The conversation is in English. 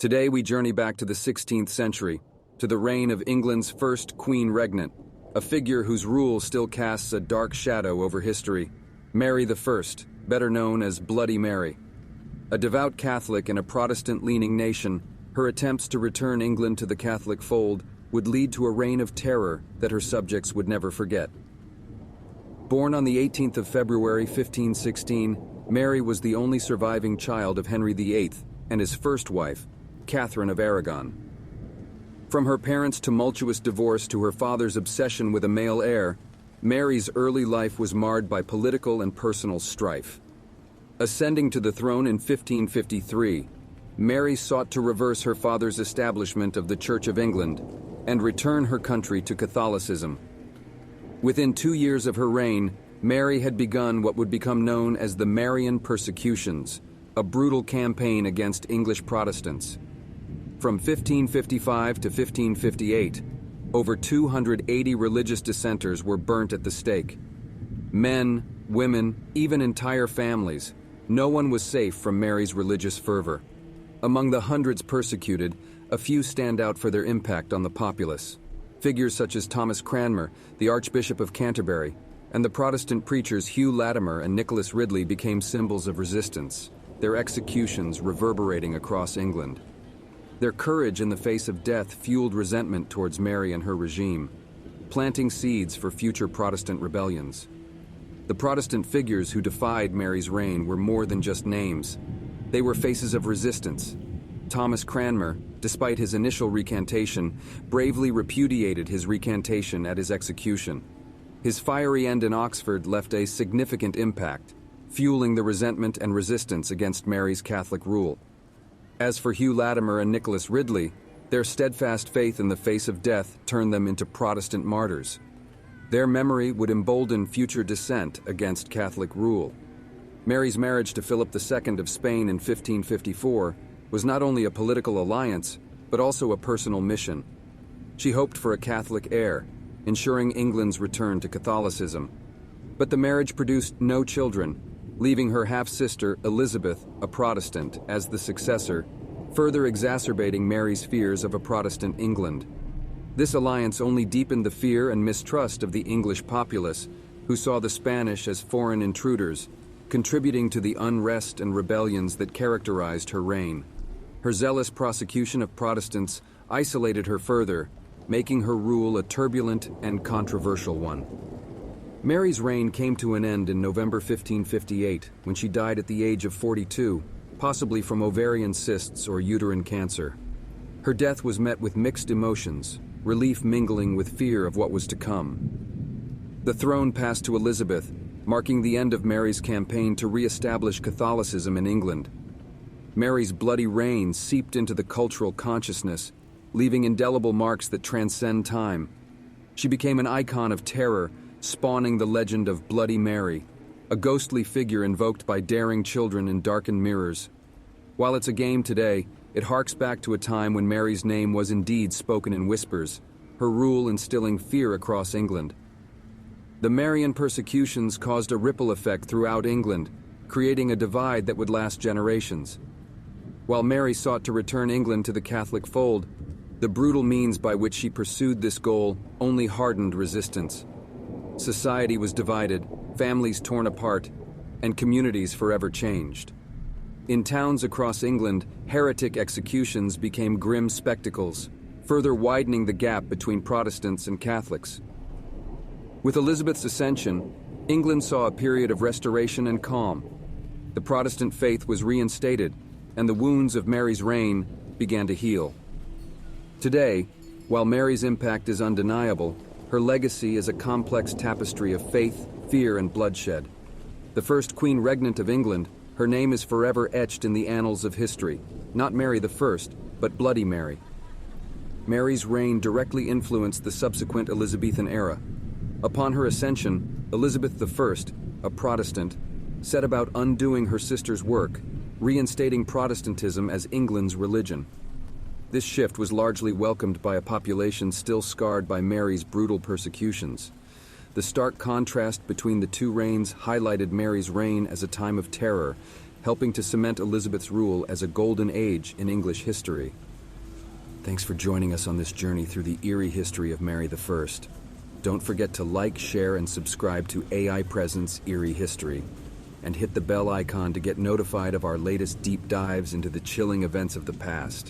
Today we journey back to the 16th century, to the reign of England's first Queen Regnant, a figure whose rule still casts a dark shadow over history, Mary I, better known as Bloody Mary. A devout Catholic in a Protestant-leaning nation, her attempts to return England to the Catholic fold would lead to a reign of terror that her subjects would never forget. Born on the 18th of February 1516, Mary was the only surviving child of Henry VIII and his first wife, Catherine of Aragon. From her parents' tumultuous divorce to her father's obsession with a male heir, Mary's early life was marred by political and personal strife. Ascending to the throne in 1553, Mary sought to reverse her father's establishment of the Church of England and return her country to Catholicism. Within 2 years of her reign, Mary had begun what would become known as the Marian persecutions, a brutal campaign against English Protestants. From 1555 to 1558, over 280 religious dissenters were burnt at the stake. Men, women, even entire families, no one was safe from Mary's religious fervor. Among the hundreds persecuted, a few stand out for their impact on the populace. Figures such as Thomas Cranmer, the Archbishop of Canterbury, and the Protestant preachers Hugh Latimer and Nicholas Ridley became symbols of resistance, their executions reverberating across England. Their courage in the face of death fueled resentment towards Mary and her regime, planting seeds for future Protestant rebellions. The Protestant figures who defied Mary's reign were more than just names. They were faces of resistance. Thomas Cranmer, despite his initial recantation, bravely repudiated his recantation at his execution. His fiery end in Oxford left a significant impact, fueling the resentment and resistance against Mary's Catholic rule. As for Hugh Latimer and Nicholas Ridley, their steadfast faith in the face of death turned them into Protestant martyrs. Their memory would embolden future dissent against Catholic rule. Mary's marriage to Philip II of Spain in 1554 was not only a political alliance, but also a personal mission. She hoped for a Catholic heir, ensuring England's return to Catholicism. But the marriage produced no children, leaving her half-sister Elizabeth, a Protestant, as the successor, further exacerbating Mary's fears of a Protestant England. This alliance only deepened the fear and mistrust of the English populace, who saw the Spanish as foreign intruders, contributing to the unrest and rebellions that characterized her reign. Her zealous prosecution of Protestants isolated her further, making her rule a turbulent and controversial one. Mary's reign came to an end in November 1558, when she died at the age of 42, possibly from ovarian cysts or uterine cancer. Her death was met with mixed emotions, relief mingling with fear of what was to come. The throne passed to Elizabeth, marking the end of Mary's campaign to re-establish Catholicism in England. Mary's bloody reign seeped into the cultural consciousness, leaving indelible marks that transcend time. She became an icon of terror, spawning the legend of Bloody Mary, a ghostly figure invoked by daring children in darkened mirrors. While it's a game today, it harks back to a time when Mary's name was indeed spoken in whispers, her rule instilling fear across England. The Marian persecutions caused a ripple effect throughout England, creating a divide that would last generations. While Mary sought to return England to the Catholic fold, the brutal means by which she pursued this goal only hardened resistance. Society was divided, families torn apart, and communities forever changed. In towns across England, heretic executions became grim spectacles, further widening the gap between Protestants and Catholics. With Elizabeth's ascension, England saw a period of restoration and calm. The Protestant faith was reinstated, and the wounds of Mary's reign began to heal. Today, while Mary's impact is undeniable, her legacy is a complex tapestry of faith, fear, and bloodshed. The first Queen Regnant of England, her name is forever etched in the annals of history, not Mary I, but Bloody Mary. Mary's reign directly influenced the subsequent Elizabethan era. Upon her ascension, Elizabeth I, a Protestant, set about undoing her sister's work, reinstating Protestantism as England's religion. This shift was largely welcomed by a population still scarred by Mary's brutal persecutions. The stark contrast between the two reigns highlighted Mary's reign as a time of terror, helping to cement Elizabeth's rule as a golden age in English history. Thanks for joining us on this journey through the eerie history of Mary I. Don't forget to like, share, and subscribe to AI Presence Eerie History, and hit the bell icon to get notified of our latest deep dives into the chilling events of the past.